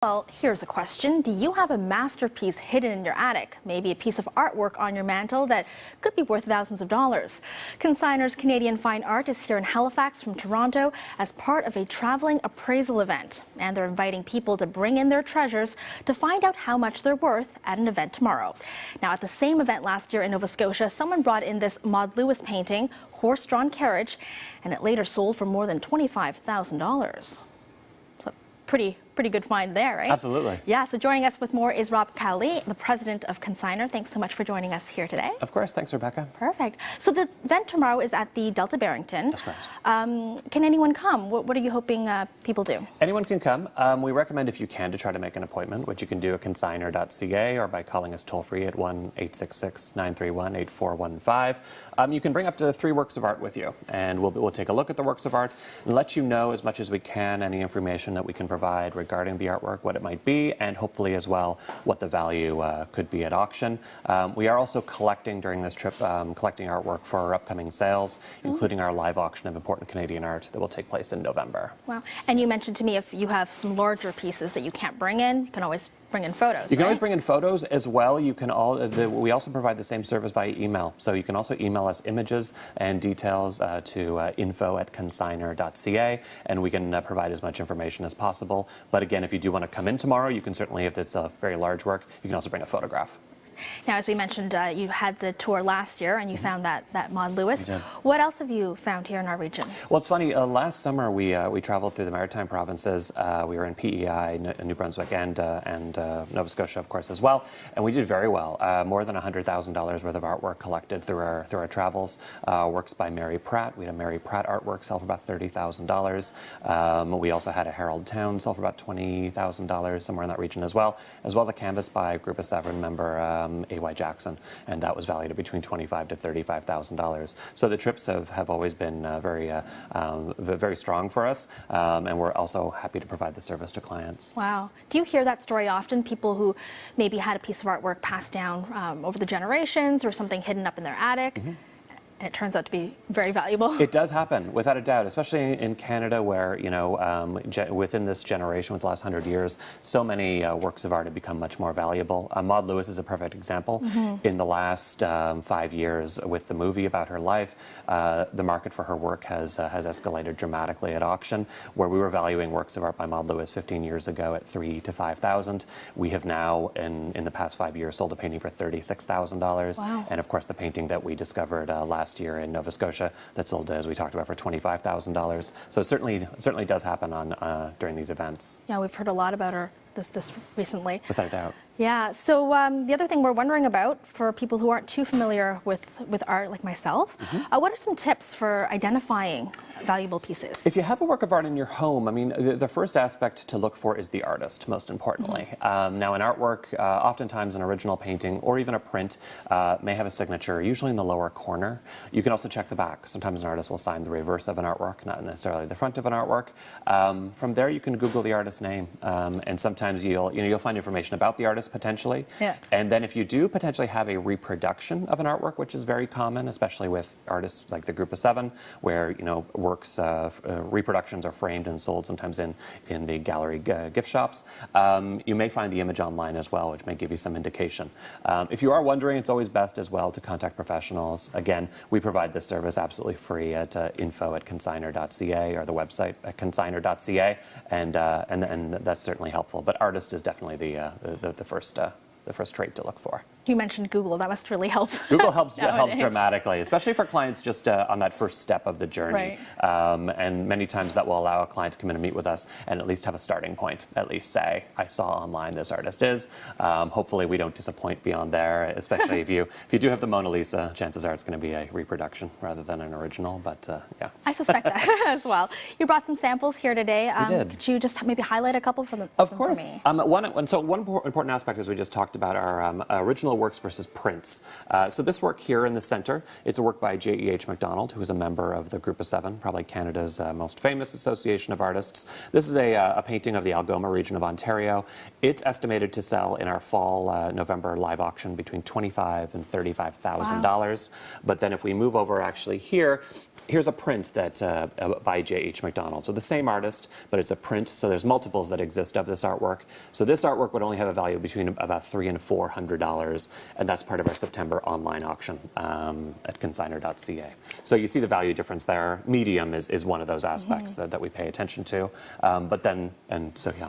Well, here's a question. Do you have a masterpiece hidden in your attic? Maybe a piece of artwork on your mantle that could be worth thousands of dollars. Consignor's Canadian Fine Art is here in Halifax from Toronto as part of a traveling appraisal event. And they're inviting people to bring in their treasures to find out how much they're worth at an event tomorrow. Now, at the same event last year in Nova Scotia, someone brought in this Maud Lewis painting, Horse-Drawn Carriage, and it later sold for more than $25,000. So pretty good find there, right? Absolutely. Yeah, so joining us with more is Cowley, the president of Consignor. Thanks so much for joining us here today. Of course. Thanks, Rebecca. Perfect. So the event tomorrow is at the Delta Barrington. That's correct. Can anyone come? What are you hoping people do? Anyone can come. We recommend, if you can, to try to make an appointment, which you can do at consignor.ca or by calling us toll-free at 1-866-931-8415. You can bring up to 3 works of art with you, and we'll take a look at the works of art and let you know as much as we can any information that we can provide regarding the artwork, what it might be, and hopefully as well what the value could be at auction. We are also collecting during this trip, collecting artwork for our upcoming sales, including our live auction of important Canadian art that will take place in November. Wow. And you mentioned to me if you have some larger pieces that you can't bring in, you can always bring in photos. You can always bring in photos as well. You can we also provide the same service via email. So you can also email us images and details to info@consignor.ca, and we can provide as much information as possible. But again, if you do want to come in tomorrow, you can certainly, if it's a very large work, you can also bring a photograph. Now, as we mentioned, you had the tour last year and you found that Maud Lewis. We did. What else have you found here in our region? Well, it's funny. Last summer, we traveled through the maritime provinces. We were in PEI, New Brunswick, and Nova Scotia, of course, as well. And we did very well. More than $100,000 worth of artwork collected through our travels. Works by Mary Pratt. We had a Mary Pratt artwork sell for about $30,000. We also had a Harold Town sell for about $20,000, somewhere in that region as well as a canvas by Group of 7 member A.y. Jackson, and that was valued at between $25,000 to $35,000. So the trips have always been very strong for us, and we're also happy to provide the service to clients. Wow. Do you hear that story often? People who maybe had a piece of artwork passed down over the generations or something hidden up in their attic? And it turns out to be very valuable. It does happen, without a doubt, especially in Canada, where, you know, within this generation, with the last 100 years, so many works of art have become much more valuable. Maud Lewis is a perfect example. In the last 5 years, with the movie about her life, the market for her work has escalated dramatically at auction. Where we were valuing works of art by Maud Lewis 15 years ago at $3,000 to $5,000, we have now, in the past 5 years, sold a painting for $36,000. Wow. And of course, the painting that we discovered last year in Nova Scotia that sold, as we talked about, for $25,000. So it certainly does happen during these events. Yeah, we've heard a lot about her this recently. Without a doubt. Yeah, so the other thing we're wondering about, for people who aren't too familiar with art like myself, what are some tips for identifying valuable pieces? If you have a work of art in your home, I mean, the first aspect to look for is the artist, most importantly. Now, an artwork, oftentimes an original painting or even a print, may have a signature, usually in the lower corner. You can also check the back. Sometimes an artist will sign the reverse of an artwork, not necessarily the front of an artwork. From there, you can Google the artist's name, and sometimes you'll find information about the artist potentially. Yeah. And then if you do potentially have a reproduction of an artwork, which is very common, especially with artists like the Group of 7, where, you know, works, reproductions are framed and sold sometimes in the gallery gift shops. You may find the image online as well, which may give you some indication. If you are wondering, it's always best as well to contact professionals. Again, we provide this service absolutely free at info@consignor.ca or the website at consignor.ca, and that's certainly helpful. But artist is definitely the first trait to look for. You mentioned Google. That must really help. Google helps dramatically, especially for clients just on that first step of the journey. Right. And many times that will allow a client to come in and meet with us and at least have a starting point. At least say, I saw online this artist is. Hopefully we don't disappoint beyond there, especially if you do have the Mona Lisa, chances are it's going to be a reproduction rather than an original. But yeah. I suspect that as well. You brought some samples here today. We did. Could you just maybe highlight a couple for me? Of course. One important aspect is we just talked about our original works versus prints. So this work here in the center, it's a work by J.e.h. MacDonald, who is a member of the Group of Seven, probably Canada's most famous association of artists. This is a painting of the Algoma region of Ontario. It's estimated to sell in our fall November live auction between $25,000 and $35,000. But then if we move over actually here, here's a print that by J.e.h. MacDonald. So the same artist, but it's a print. So there's multiples that exist of this artwork. So this artwork would only have a value between about $300 and $400, and that's part of our September online auction at consignor.ca. So you see the value difference there. Medium is one of those aspects that we pay attention to. But then, and so yeah.